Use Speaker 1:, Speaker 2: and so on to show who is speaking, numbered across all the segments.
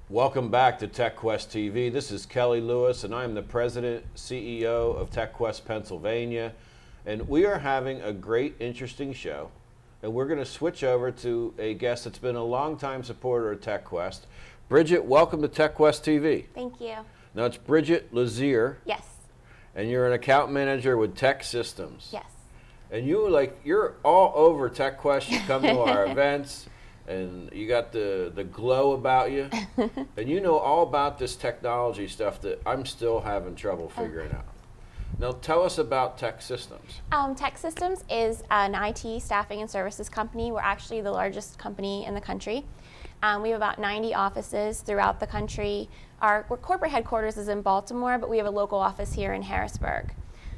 Speaker 1: Welcome back to TechQuest TV. This is Kelly Lewis, and I'm the President, CEO of TechQuest Pennsylvania. And we are having a great, interesting show. And we're going to switch over to a guest that's been a longtime supporter of TechQuest. Bridgette, welcome to TechQuest TV.
Speaker 2: Thank you.
Speaker 1: Now, it's Bridgette Luzier.
Speaker 2: Yes.
Speaker 1: And you're an account manager with Tech Systems.
Speaker 2: Yes.
Speaker 1: And you're all over TechQuest. You come to our events. And you got the glow about you, and you know all about this technology stuff that I'm still having trouble figuring out. Now tell us about Tech Systems.
Speaker 2: Tech Systems is an IT staffing and services company. We're actually the largest company in the country. We have about 90 offices throughout the country. Our corporate headquarters is in Baltimore, but we have a local office here in Harrisburg.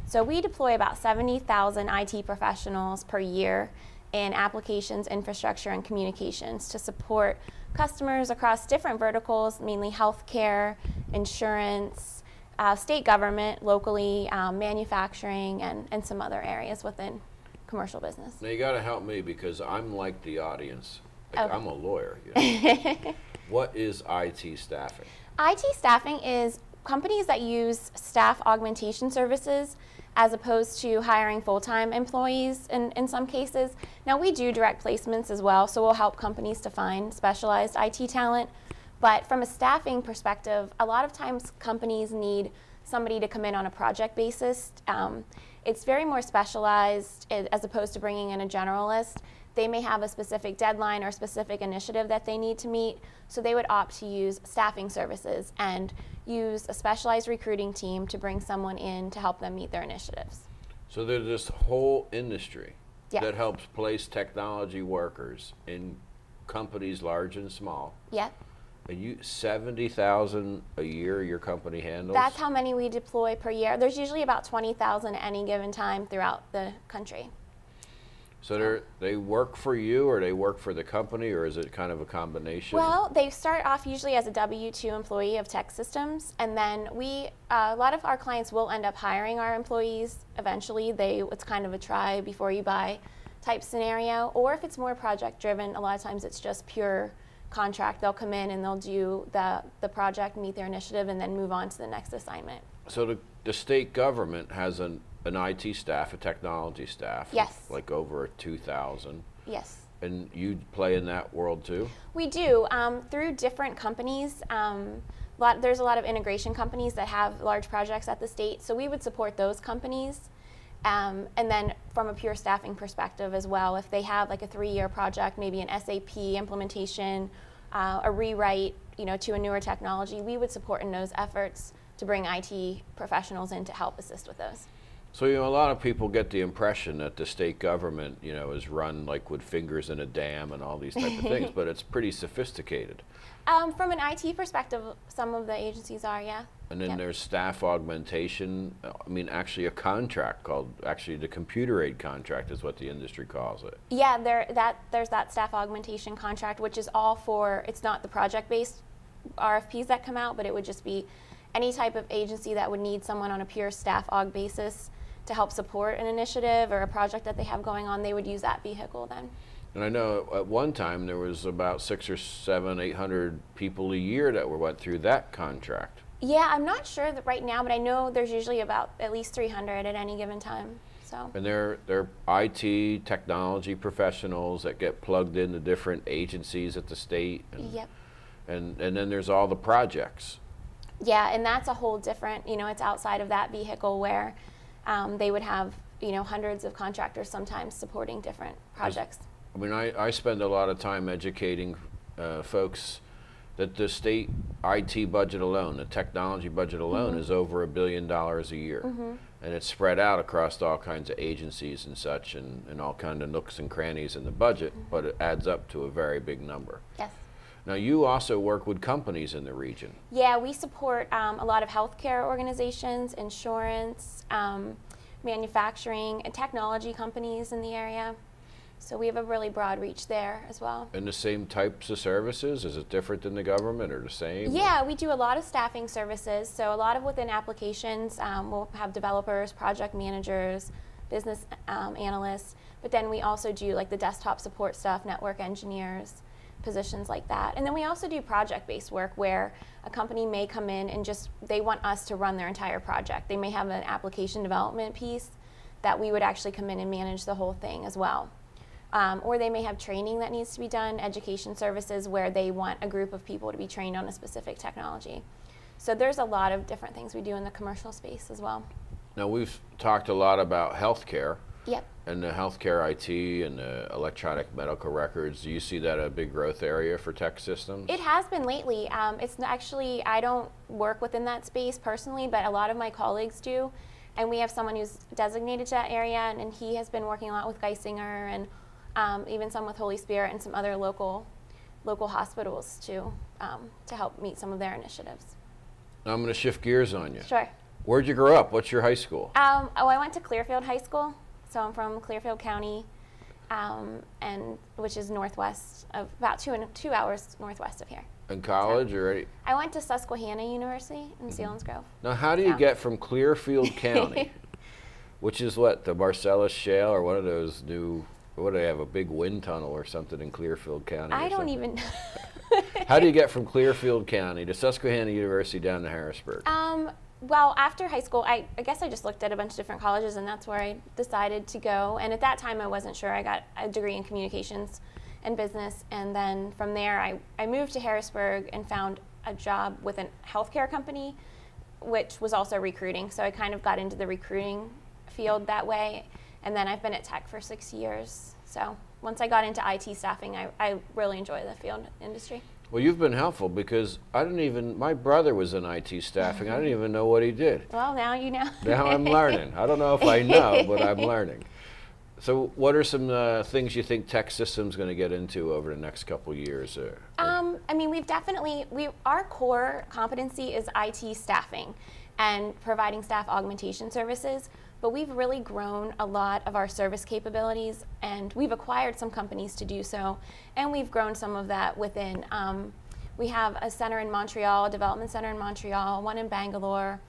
Speaker 2: So we deploy about 70,000 IT professionals per year in applications, infrastructure, and communications to support customers across different verticals, mainly healthcare, insurance, state government, locally, manufacturing, and some other areas within commercial business.
Speaker 1: Now you got to help me because I'm like the audience.
Speaker 2: Okay.
Speaker 1: I'm a lawyer. You know? What is IT staffing?
Speaker 2: IT staffing is companies that use staff augmentation services as opposed to hiring full-time employees in some cases. Now we do direct placements as well, so we'll help companies to find specialized IT talent. But from a staffing perspective, a lot of times companies need somebody to come in on a project basis. It's very more specialized as opposed to bringing in a generalist. They may have a specific deadline or specific initiative that they need to meet, so they would opt to use staffing services and use a specialized recruiting team to bring someone in to help them meet their initiatives.
Speaker 1: So there's this whole industry
Speaker 2: Yes.
Speaker 1: that helps place technology workers in companies large and small.
Speaker 2: Yep.
Speaker 1: And 70,000 a year your company handles?
Speaker 2: That's how many we deploy per year. There's usually about 20,000 at any given time throughout the country.
Speaker 1: So they work for you, or they work for the company, or is it kind of a combination?
Speaker 2: Well, they start off usually as a W-2 employee of Tech Systems, and then a lot of our clients will end up hiring our employees eventually. It's kind of a try before you buy type scenario. Or if it's more project driven, a lot of times it's just pure contract. They'll come in and they'll do the project, meet their initiative, and then move on to the next assignment.
Speaker 1: So the state government has an IT staff, a technology staff.
Speaker 2: Yes.
Speaker 1: Like over 2,000.
Speaker 2: Yes.
Speaker 1: And you play in that world too?
Speaker 2: We do, through different companies. There's a lot of integration companies that have large projects at the state, so we would support those companies. And then from a pure staffing perspective as well, if they have like a 3-year project, maybe an SAP implementation, a rewrite, to a newer technology, we would support in those efforts to bring IT professionals in to help assist with those.
Speaker 1: So a lot of people get the impression that the state government, is run like with fingers in a dam and all these type of things, but it's pretty sophisticated.
Speaker 2: From an IT perspective, some of the agencies are, yeah.
Speaker 1: And then
Speaker 2: Yep.
Speaker 1: there's staff augmentation. Actually a contract called, the computer aid contract is what the industry calls it.
Speaker 2: Yeah, there's that staff augmentation contract, which is all for, it's not the project-based RFPs that come out, but it would just be any type of agency that would need someone on a pure staff aug basis to help support an initiative or a project that they have going on. They would use that vehicle then.
Speaker 1: And I know at one time there was about 600 or 700, 800 people a year that went through that contract.
Speaker 2: Yeah, I'm not sure that right now, but I know there's usually about at least 300 at any given time. So.
Speaker 1: And they're IT technology professionals that get plugged into different agencies at the state. And,
Speaker 2: yep.
Speaker 1: And then there's all the projects.
Speaker 2: Yeah, and that's a whole different, it's outside of that vehicle where they would have, hundreds of contractors sometimes supporting different projects.
Speaker 1: I spend a lot of time educating folks that the state IT budget alone, the technology budget alone,
Speaker 2: Mm-hmm.
Speaker 1: is over $1 billion a year.
Speaker 2: Mm-hmm.
Speaker 1: And it's spread out across all kinds of agencies and such, and all kinds of nooks and crannies in the budget,
Speaker 2: Mm-hmm.
Speaker 1: but it adds up to a very big number.
Speaker 2: Yes.
Speaker 1: Now you also work with companies in the region.
Speaker 2: Yeah, we support a lot of healthcare organizations, insurance, manufacturing, and technology companies in the area. So we have a really broad reach there as well.
Speaker 1: And the same types of services? Is it different than the government or the same?
Speaker 2: Yeah, we do a lot of staffing services. So a lot of within applications, we'll have developers, project managers, business analysts, but then we also do like the desktop support stuff, network engineers. positions like that. And then we also do project-based work where a company may come in and they want us to run their entire project. They may have an application development piece that we would actually come in and manage the whole thing as well. Or they may have training that needs to be done, education services where they want a group of people to be trained on a specific technology. So there's a lot of different things we do in the commercial space as well.
Speaker 1: Now we've talked a lot about healthcare.
Speaker 2: Yep.
Speaker 1: And the healthcare IT and the electronic medical records. Do you see that a big growth area for tech systems?
Speaker 2: It has been lately. It's actually, I don't work within that space personally, but a lot of my colleagues do. And we have someone who's designated to that area, and he has been working a lot with Geisinger and even some with Holy Spirit and some other local hospitals to help meet some of their initiatives.
Speaker 1: Now I'm going to shift gears on you.
Speaker 2: Sure.
Speaker 1: Where'd you grow up? What's your high school?
Speaker 2: I went to Clearfield High School. So I'm from Clearfield County, and which is northwest of about 2 hours northwest of here.
Speaker 1: In college or any?
Speaker 2: I went to Susquehanna University in Selinsgrove.
Speaker 1: Now, how do you get from Clearfield County, which is what, the Marcellus Shale or one of those new? What do they have, a big wind tunnel or something in Clearfield County?
Speaker 2: I don't even know.
Speaker 1: How do you get from Clearfield County to Susquehanna University down to Harrisburg?
Speaker 2: Well, after high school, I guess I just looked at a bunch of different colleges, and that's where I decided to go. And at that time, I wasn't sure. I got a degree in communications and business, and then from there, I moved to Harrisburg and found a job with a healthcare company, which was also recruiting. So I kind of got into the recruiting field that way, and then I've been at Tech for 6 years. So once I got into IT staffing, I really enjoy the field industry.
Speaker 1: Well, you've been helpful because my brother was in IT staffing. I didn't even know what he did.
Speaker 2: Well, now you know.
Speaker 1: Now I'm learning. I don't know if I know, but I'm learning. So what are some things you think Tech Systems going to get into over the next couple of years?
Speaker 2: I mean, our core competency is IT staffing and providing staff augmentation services, but we've really grown a lot of our service capabilities, and we've acquired some companies to do so, and we've grown some of that within. We have a center in Montreal, a development center in Montreal, one in Bangalore.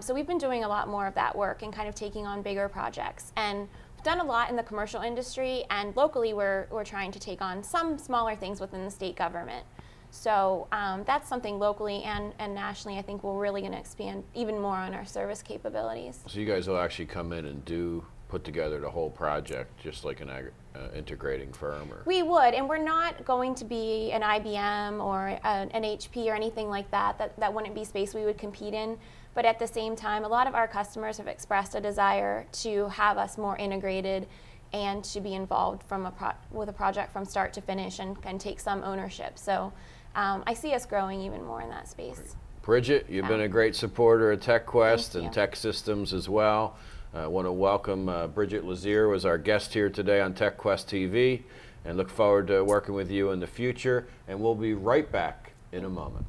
Speaker 2: So we've been doing a lot more of that work and kind of taking on bigger projects. And we've done a lot in the commercial industry, and locally we're trying to take on some smaller things within the state government. So that's something locally and nationally I think we're really going to expand even more on our service capabilities. So
Speaker 1: you guys will actually come in and put together the whole project just like an integrating firm? Or?
Speaker 2: We would, and we're not going to be an IBM or an HP or anything like that. That wouldn't be space we would compete in. But at the same time, a lot of our customers have expressed a desire to have us more integrated and to be involved with a project from start to finish and take some ownership. So I see us growing even more in that space.
Speaker 1: Bridgette, you've been a great supporter of TechQuest and Tech Systems as well. I want to welcome Bridgette Luzier as our guest here today on TechQuest TV, and look forward to working with you in the future. And we'll be right back in a moment.